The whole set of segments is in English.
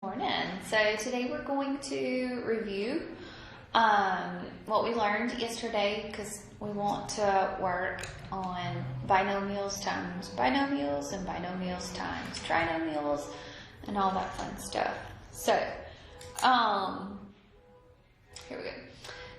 Morning. So today we're going to review what we learned yesterday because we want to work on binomials times binomials and binomials times trinomials and all that fun stuff. So here we go.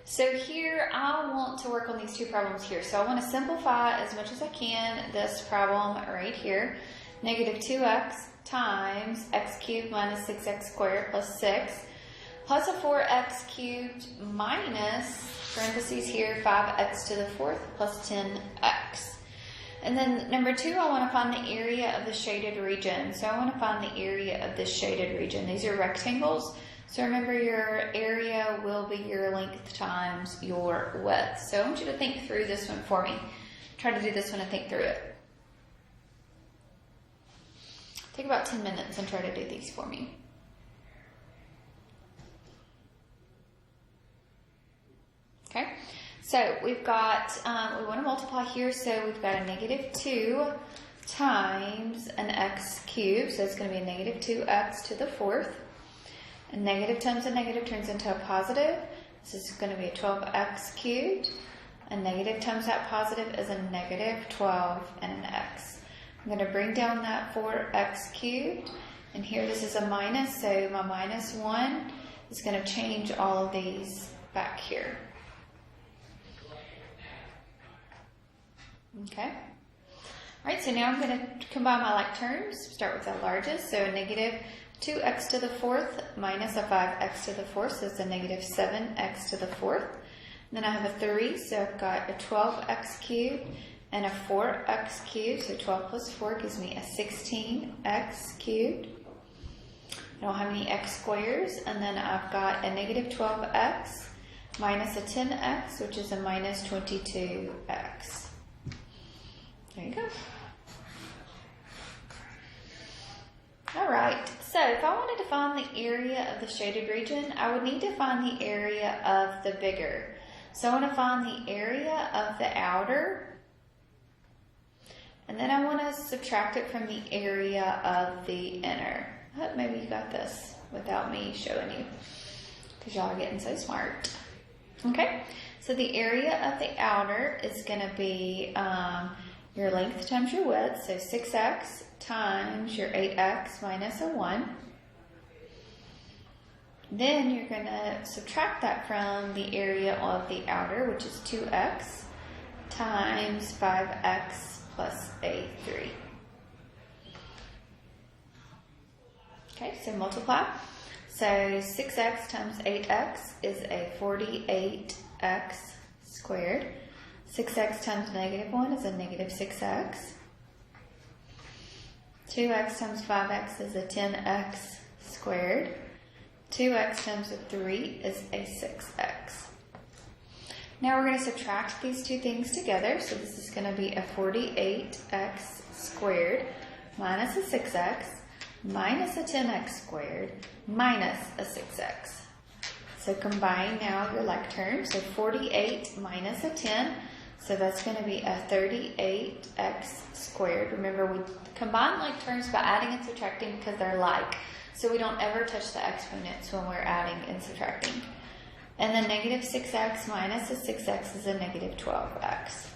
So here I want to work on these two problems here. So I want to simplify as much as I can this problem right here. Negative 2x times x cubed minus 6x squared plus 6 plus a 4x cubed minus, parentheses here, 5x to the fourth plus 10x. And then number 2, I want to find the area of the shaded region. So I want to find the area of this shaded region. These are rectangles. So remember, your area will be your length times your width. So I want you to think through this one for me. Try to do this one and think through it. Take about 10 minutes and try to do these for me. Okay, so we've got, we want to multiply here, so we've got a negative 2 times an x cubed, so it's going to be a negative 2x to the fourth. A negative times a negative turns into a positive. This is going to be a 12x cubed. A negative times that positive is a negative 12 and an x. I'm going to bring down that 4x cubed, and here this is a minus, so my minus 1 is going to change all of these back here. Okay. Alright, so now I'm going to combine my like terms, start with the largest, so a negative 2x to the fourth minus a 5x to the fourth, so it's a negative 7x to the fourth. Then I have a 3, so I've got a 12x cubed and a 4x cubed, so 12 plus 4 gives me a 16x cubed. I don't have any x squares, and then I've got a negative 12x minus a 10x, which is a minus 22x. There you go. Alright, so if I wanted to find the area of the shaded region, I would need to find the area of the bigger. So I want to find the area of the outer, and then I want to subtract it from the area of the inner. I hope maybe you got this without me showing you, because y'all are getting so smart. Okay, so the area of the outer is going to be your length times your width, so 6x times your 8x minus a 1. Then you're going to subtract that from the area of the outer, which is 2x times 5x plus a 3. Okay, so multiply. So 6x times 8x is a 48x squared. 6x times negative 1 is a negative 6x. 2x times 5x is a 10x squared. 2x times a 3 is a 6x. Now we're going to subtract these two things together. So this is going to be a 48x squared minus a 6x minus a 10x squared minus a 6x. So combine now your like terms. So 48 minus a 10. So that's going to be a 38x squared. Remember, we combine like terms by adding and subtracting because they're like. So we don't ever touch the exponents when we're adding and subtracting. And then negative 6x minus a 6x is a negative 12x.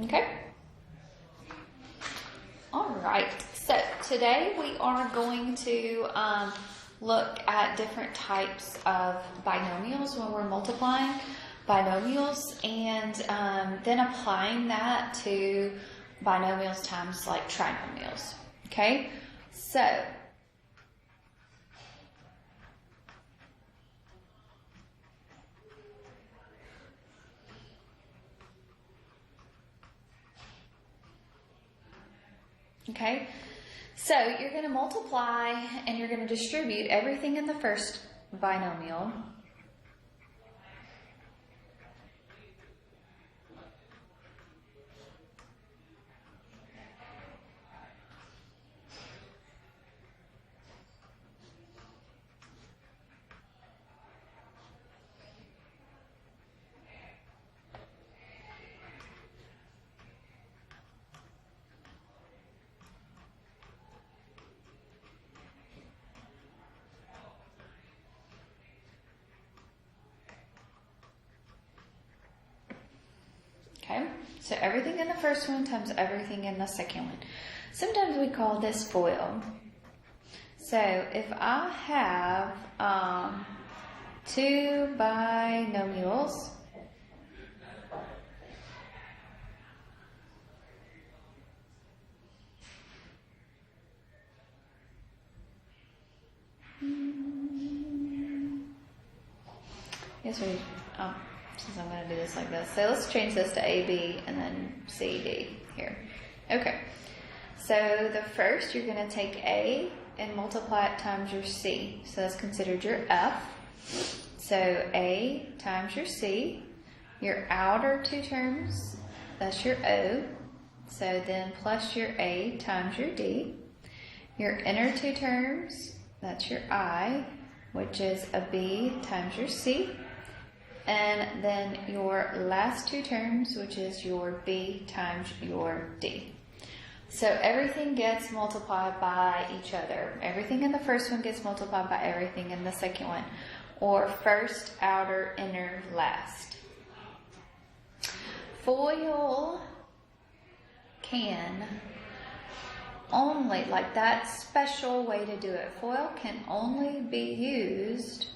Okay? Alright, so today we are going to look at different types of binomials when we're multiplying binomials, and then applying that to binomials times like trinomials. Okay? So okay, so you're going to multiply and you're going to distribute everything in the first binomial. So everything in the first one times everything in the second one. Sometimes we call this FOIL. So if I have two binomials, since I'm going to do this like this. So let's change this to AB and then CD here. Okay. So the first, you're going to take A and multiply it times your C. So that's considered your F. So A times your C. Your outer two terms, that's your O. So then plus your A times your D. Your inner two terms, that's your I, which is a B times your C. And then your last two terms, which is your B times your D. So everything gets multiplied by each other. Everything in the first one gets multiplied by everything in the second one. Or first, outer, inner, last. FOIL can only, like that special way to do it, FOIL can only be used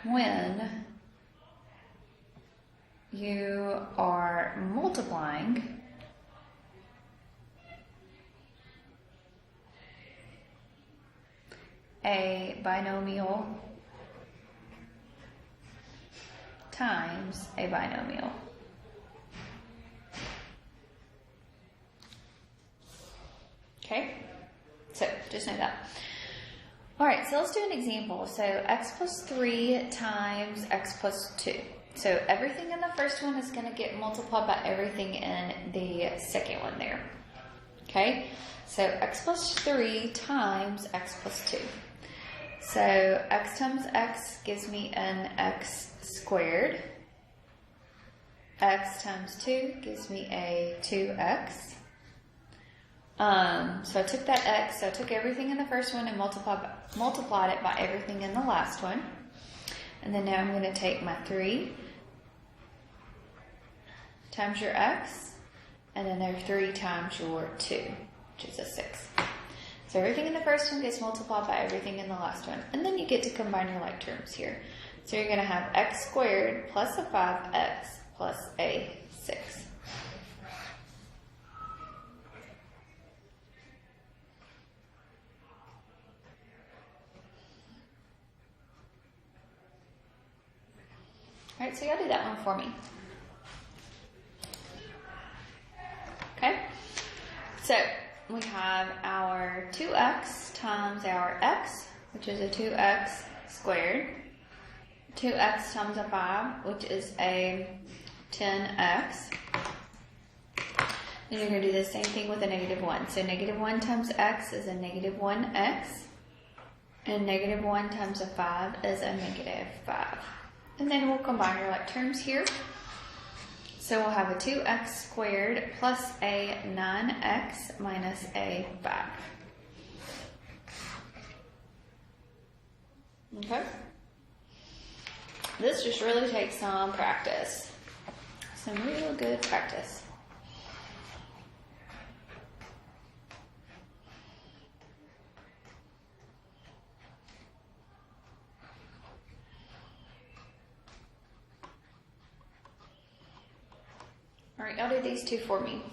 when you are multiplying a binomial times a binomial. Okay, so just know that. All right, so let's do an example. So x plus 3 times x plus 2. So everything in the first one is going to get multiplied by everything in the second one there. Okay, so x plus 3 times x plus 2. So x times x gives me an x squared. X times 2 gives me a 2x. So I took that x, so I took everything in the first one and multiplied it by everything in the last one. And then now I'm going to take my 3 times your x, and then there's 3 times your 2, which is a 6. So everything in the first one gets multiplied by everything in the last one. And then you get to combine your like terms here. So you're going to have x squared plus a 5x plus a 6. All right, so y'all do that one for me. Okay, so we have our 2x times our x, which is a 2x squared. 2x times a 5, which is a 10x. Then you're going to do the same thing with a negative 1. So negative 1 times x is a negative 1x. And negative 1 times a 5 is a negative 5. And then we'll combine our like terms here. So we'll have a 2x squared plus a 9x minus a 5. Okay. This just really takes some practice. Some real good practice. All right, y'all do these two for me.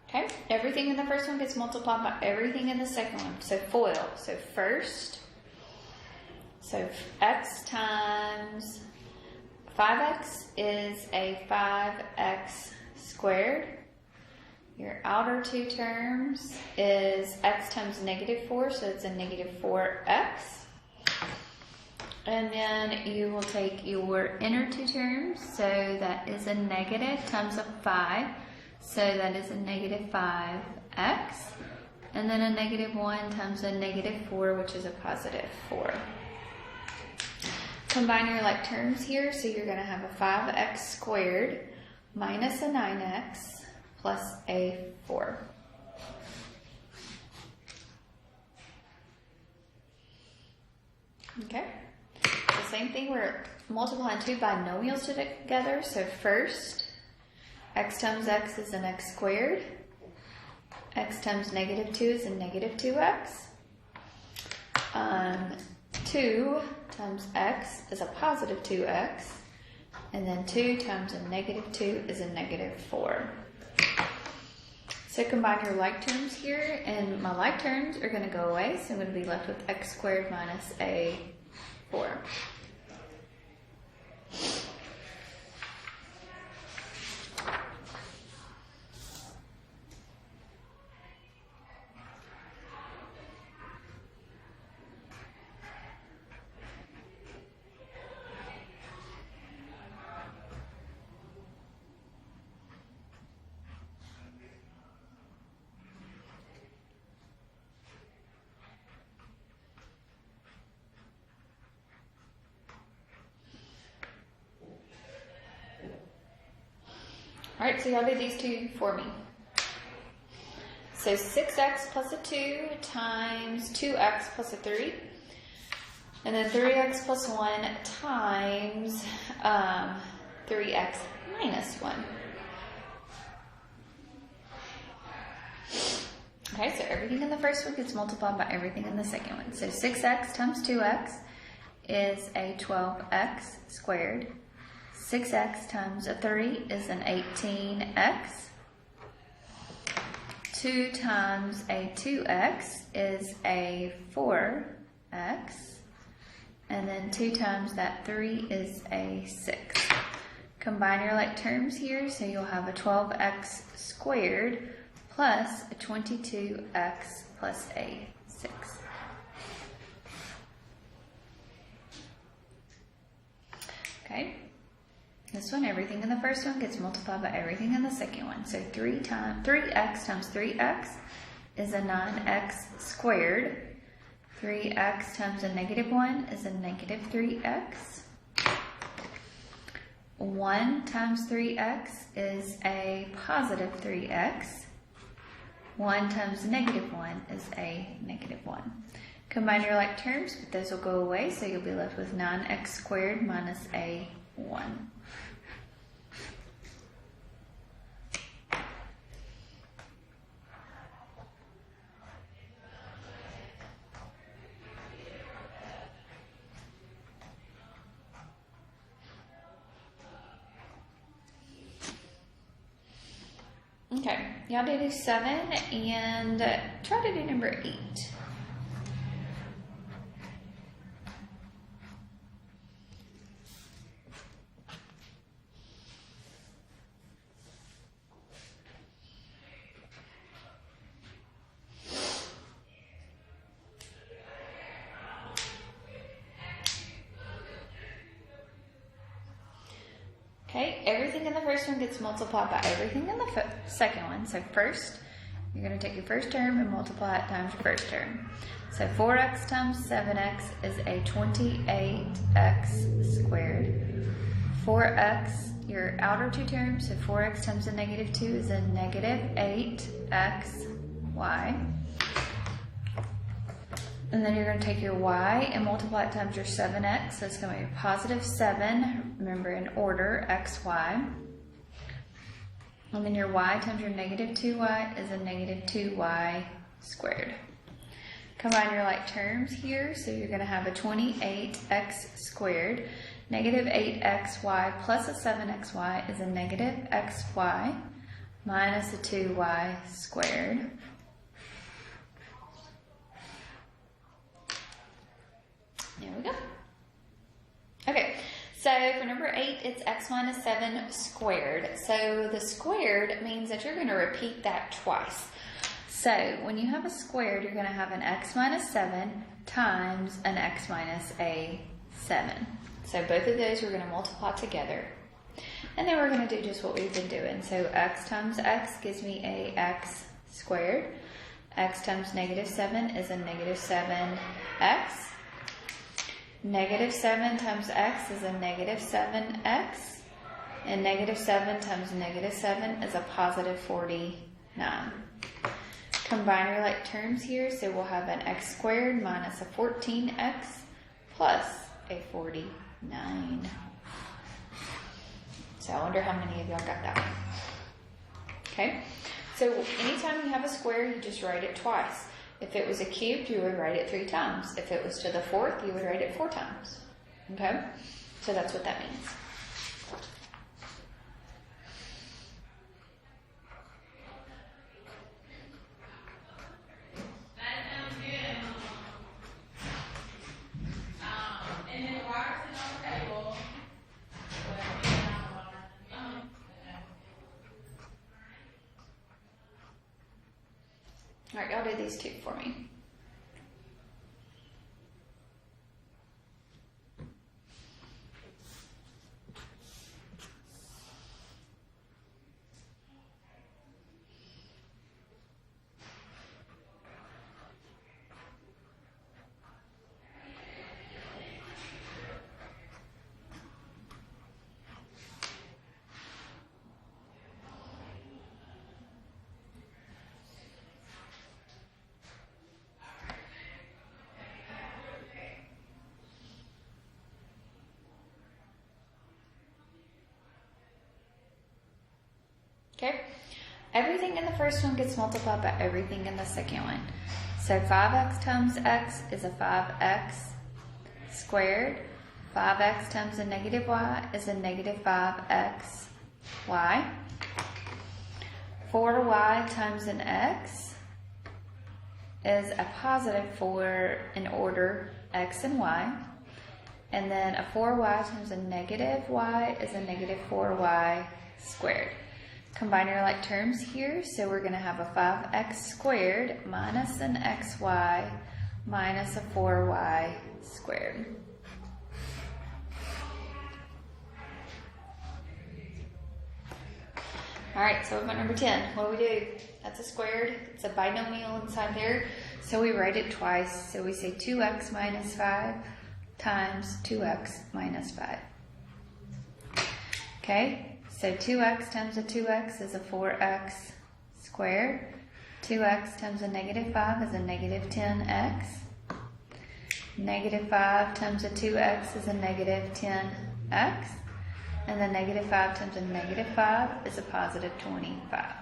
Okay, everything in the first one gets multiplied by everything in the second one. So FOIL. So first, so x times 5x is a 5x squared. Your outer two terms is x times negative 4, so it's a negative 4x. And then you will take your inner two terms, so that is a negative times a 5, so that is a negative 5x. And then a negative 1 times a negative 4, which is a positive 4. Combine your like terms here, so you're going to have a 5x squared minus a 9x plus a 4. Okay, the same thing, we're multiplying two binomials together. So first, x times x is an x squared. X times negative 2 is a negative 2x. 2 times x is a positive 2x. And then 2 times a negative 2 is a negative 4. So combine your like terms here, and my like terms are going to go away, so I'm going to be left with x squared minus a 4. Alright, so y'all do these two for me. So 6x plus a 2 times 2x plus a 3. And then 3x plus 1 times 3x minus 1. Okay, so everything in the first one gets multiplied by everything in the second one. So 6x times 2x is a 12x squared. 6x times a 3 is an 18x. 2 times a 2x is a 4x. And then 2 times that 3 is a 6. Combine your like terms here, so you'll have a 12x squared plus a 22x plus a 6. Okay. This one, everything in the first one gets multiplied by everything in the second one. So 3x times 3x is a 9x squared. 3x times a negative 1 is a negative 3x. 1 times 3x is a positive 3x. 1 times negative 1 is a negative 1. Combine your like terms, but those will go away, so you'll be left with 9x squared minus a 1. Okay, y'all do 7 and try to do number 8. Okay, everything in the first one gets multiplied by everything in the second one. So first, you're going to take your first term and multiply it times your first term. So 4x times 7x is a 28x squared. 4x, your outer two terms, so 4x times a negative 2 is a negative 8xy. And then you're going to take your y and multiply it times your 7x. So it's going to be a positive 7, remember in order, xy. And then your y times your negative 2y is a negative 2y squared. Combine your like terms here. So you're going to have a 28x squared. Negative 8xy plus a 7xy is a negative xy minus a 2y squared. There we go. Okay, so for number 8, it's x minus 7 squared. So the squared means that you're going to repeat that twice. So when you have a squared, you're going to have an x minus 7 times an x minus a 7. So both of those we're going to multiply together. And then we're going to do just what we've been doing. So x times x gives me a x squared. X times negative 7 is a negative 7x. Negative 7 times x is a negative 7x. And negative 7 times negative 7 is a positive 49. Combine your like terms here, so we'll have an x squared minus a 14x plus a 49. So I wonder how many of y'all got that one. Okay, so anytime you have a square, you just write it twice. If it was a cube, you would write it 3 times. If it was to the 4th, you would write it 4 times. Okay, so that's what that means. All right, y'all do these two for me. Okay, everything in the first one gets multiplied by everything in the second one. So 5x times x is a 5x squared. 5x times a negative y is a negative 5x y. 4y times an x is a positive 4 in order x and y. And then a 4y times a negative y is a negative 4y squared. Combine your like terms here, so we're going to have a 5x squared minus an xy minus a 4y squared. Alright, so we've got number 10. What do we do? That's a squared. It's a binomial inside there, so we write it twice. So we say 2x minus 5 times 2x minus 5. Okay? So 2x times a 2x is a 4x squared. 2x times a negative 5 is a negative 10x. Negative 5 times a 2x is a negative 10x. And then negative 5 times a negative 5 is a positive 25.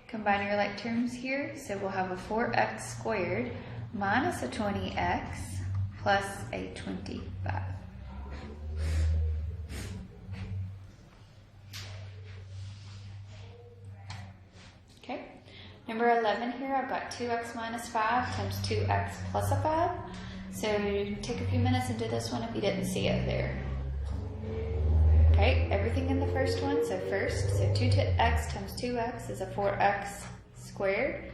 Combine your like terms here, so we'll have a 4x squared minus a 20x plus a 25. Okay, number 11 here, I've got 2x minus 5 times 2x plus a 5. So take a few minutes and do this one if you didn't see it there. Okay, everything in the first one. So first, so 2x times 2x is a 4x squared.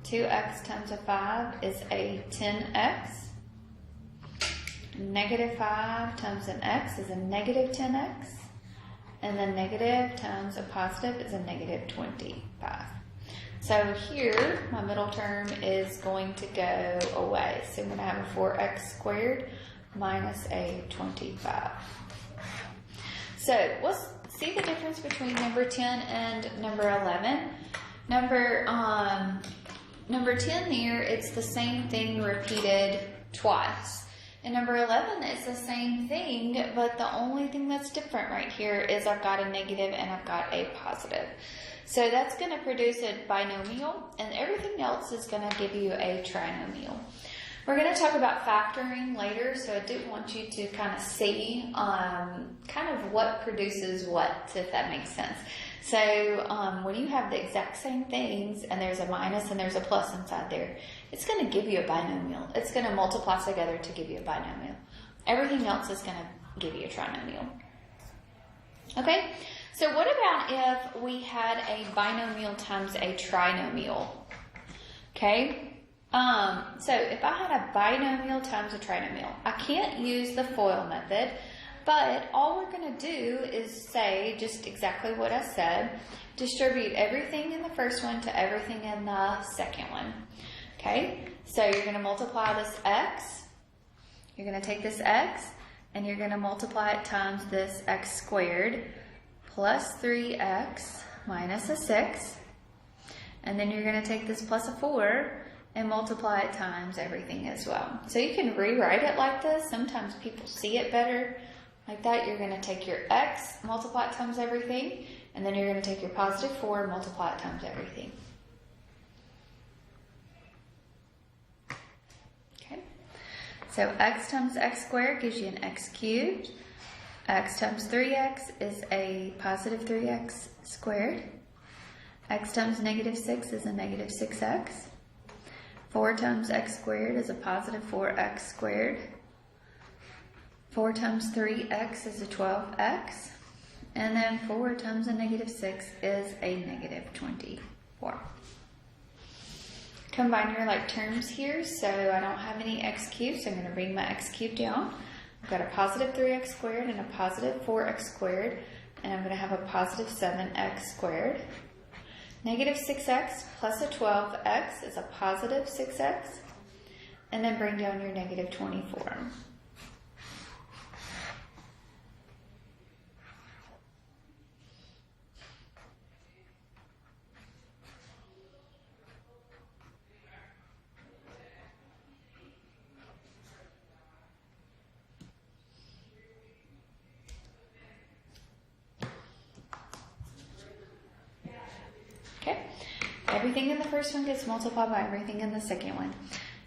2x times a 5 is a 10x. Negative 5 times an x is a negative 10x. And then negative times a positive is a negative 25. So here, my middle term is going to go away. So I'm going to have a 4x squared minus a 25. So let's see the difference between number 10 and number 11. Number 10 there, it's the same thing repeated twice. And number 11 is the same thing, but the only thing that's different right here is I've got a negative and I've got a positive. So that's going to produce a binomial, and everything else is going to give you a trinomial. We're going to talk about factoring later, so I do want you to kind of see kind of what produces what, if that makes sense. So when you have the exact same things and there's a minus and there's a plus inside there, it's going to give you a binomial. It's going to multiply together to give you a binomial. Everything else is going to give you a trinomial. Okay, so what about if we had a binomial times a trinomial? Okay. So if I had a binomial times a trinomial, I can't use the FOIL method, but all we're going to do is say just exactly what I said, distribute everything in the first one to everything in the second one. Okay, so you're going to multiply this x You're going to take this x and you're going to multiply it times this x squared plus 3x minus a 6. And then you're going to take this plus a 4 and multiply it times everything as well. So you can rewrite it like this. Sometimes people see it better like that. You're going to take your x, multiply it times everything, and then you're going to take your positive 4 and multiply it times everything. Okay. So x times x squared gives you an x cubed. X times 3x is a positive 3x squared. X times negative 6 is a negative 6x. 4 times x squared is a positive 4x squared. 4 times 3x is a 12x. And then 4 times a negative 6 is a negative 24. Combine your like terms here. So I don't have any x cubed, so I'm going to bring my x cubed down. I've got a positive 3x squared and a positive 4x squared. And I'm going to have a positive 7x squared. Negative 6x plus a 12x is a positive 6x. And then bring down your negative 24. Okay, everything in the first one gets multiplied by everything in the second one.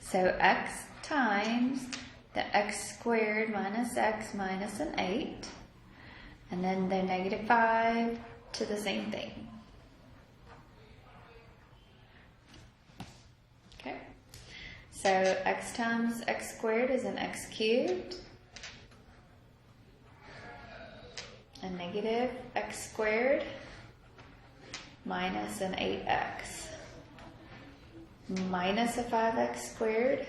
So x times the x squared minus x minus an 8. And then the negative 5 to the same thing. Okay, so x times x squared is an x cubed. A negative x squared minus an 8x minus a 5x squared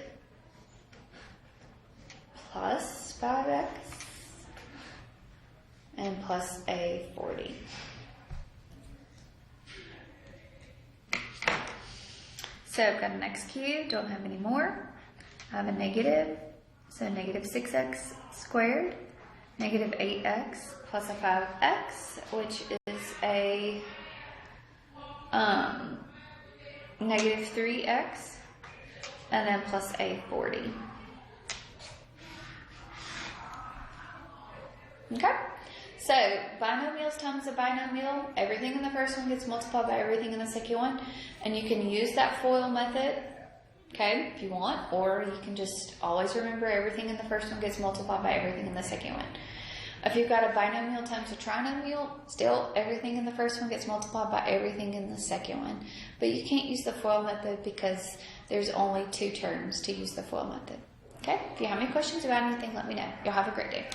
plus 5x and plus a 40. So I've got an x cubed, don't have any more. I have a negative, so negative 6x squared, negative 8x plus a 5x, which is a negative 3x, and then plus a 40. Okay, so binomials times a binomial, everything in the first one gets multiplied by everything in the second one, and you can use that FOIL method, okay, if you want, or you can just always remember everything in the first one gets multiplied by everything in the second one. If you've got a binomial times a trinomial, still everything in the first one gets multiplied by everything in the second one. But you can't use the FOIL method because there's only 2 terms to use the FOIL method. Okay? If you have any questions about anything, let me know. You'll have a great day.